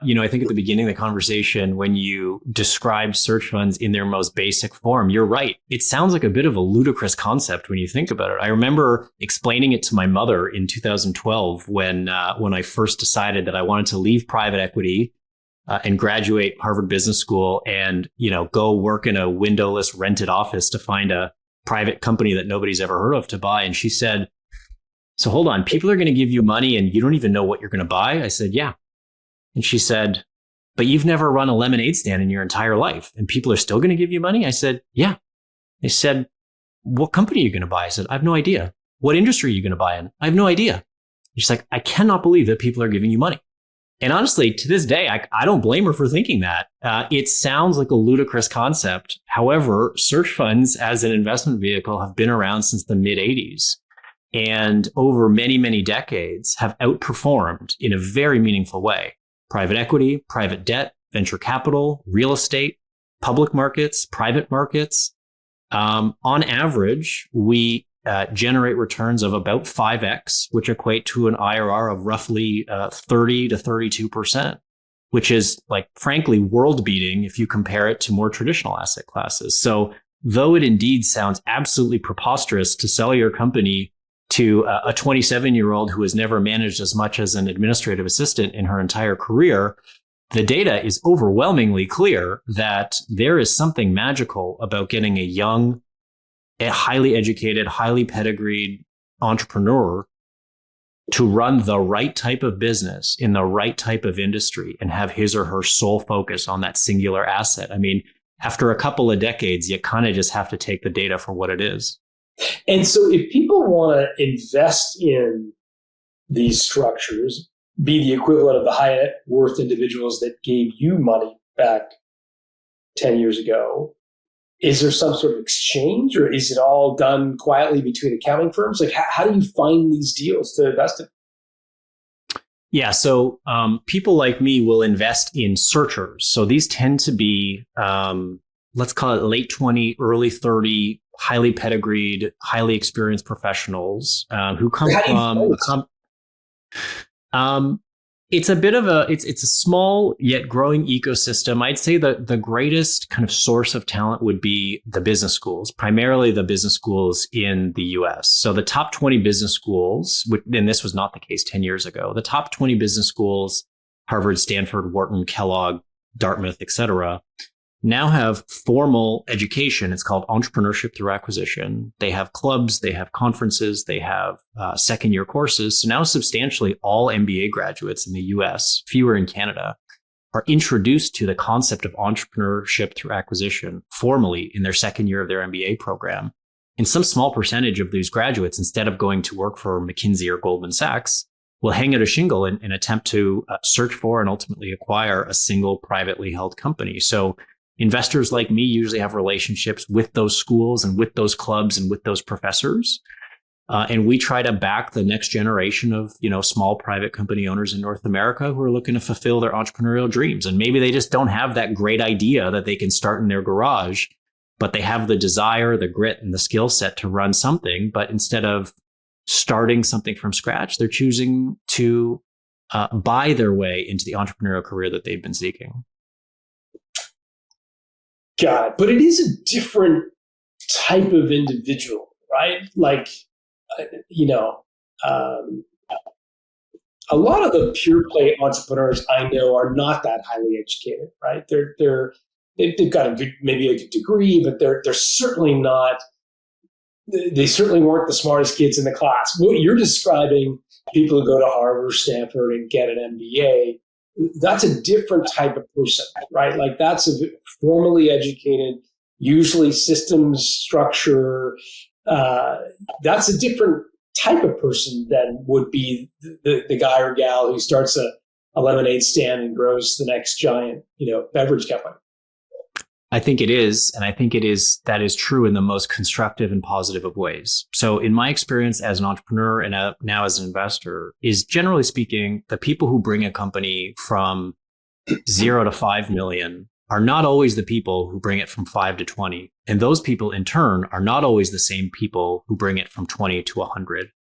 I think at the beginning of the conversation, when you described search funds in their most basic form, you're right. It sounds like a bit of a ludicrous concept when you think about it. I remember explaining it to my mother in 2012 when I first decided that I wanted to leave private equity and graduate Harvard Business School and, go work in a windowless rented office to find a private company that nobody's ever heard of to buy. And she said, so hold on, people are going to give you money and you don't even know what you're going to buy? I said, yeah. And she said, but you've never run a lemonade stand in your entire life and people are still going to give you money? I said, yeah. They said, what company are you going to buy? I said, I have no idea. What industry are you going to buy in? I have no idea. And she's like, I cannot believe that people are giving you money. And honestly, to this day, I don't blame her for thinking that. It sounds like a ludicrous concept. However, search funds as an investment vehicle have been around since the mid 80s. And over many, many decades have outperformed in a very meaningful way. Private equity, private debt, venture capital, real estate, public markets, private markets. On average, we generate returns of about 5x, which equate to an IRR of roughly 30 to 32%, which is, frankly, world beating if you compare it to more traditional asset classes. So though it indeed sounds absolutely preposterous to sell your company to a 27-year-old who has never managed as much as an administrative assistant in her entire career, the data is overwhelmingly clear that there is something magical about getting a young, a highly educated, highly pedigreed entrepreneur to run the right type of business in the right type of industry and have his or her sole focus on that singular asset. I mean, after a couple of decades, you kind of just have to take the data for what it is. And so if people want to invest in these structures, be the equivalent of the high net worth individuals that gave you money back 10 years ago, is there some sort of exchange or is it all done quietly between accounting firms? How do you find these deals to invest in? Yeah, so people like me will invest in searchers. So these tend to be, let's call it late 20, early 30, highly pedigreed, highly experienced professionals who come from. It's a bit of it's a small yet growing ecosystem. I'd say that the greatest kind of source of talent would be the business schools, primarily the business schools in the US. So the top 20 business schools, and this was not the case 10 years ago, the top 20 business schools, Harvard, Stanford, Wharton, Kellogg, Dartmouth, etc., now have formal education. It's called Entrepreneurship Through Acquisition. They have clubs, they have conferences, they have second-year courses. So now substantially all MBA graduates in the US, fewer in Canada, are introduced to the concept of entrepreneurship through acquisition formally in their second year of their MBA program. And some small percentage of these graduates, instead of going to work for McKinsey or Goldman Sachs, will hang out a shingle and attempt to search for and ultimately acquire a single privately held company. So investors like me usually have relationships with those schools and with those clubs and with those professors. And we try to back the next generation of, small private company owners in North America who are looking to fulfill their entrepreneurial dreams. And maybe they just don't have that great idea that they can start in their garage, but they have the desire, the grit, and the skill set to run something. But instead of starting something from scratch, they're choosing to buy their way into the entrepreneurial career that they've been seeking. Got it. But it is a different type of individual, right? A lot of the pure play entrepreneurs I know are not that highly educated, right? They've got maybe a good degree, but they're certainly not. They certainly weren't the smartest kids in the class. What you're describing, people who go to Harvard or Stanford and get an MBA, that's a different type of person, right? That's a formally educated, usually systems structure. That's a different type of person than would be the guy or gal who starts a lemonade stand and grows the next giant, beverage company. I think it is. And I think that is true in the most constructive and positive of ways. So in my experience as an entrepreneur and now as an investor is, generally speaking, the people who bring a company from 0 to 5 million are not always the people who bring it from 5 to 20. And those people in turn are not always the same people who bring it from 20 to 100.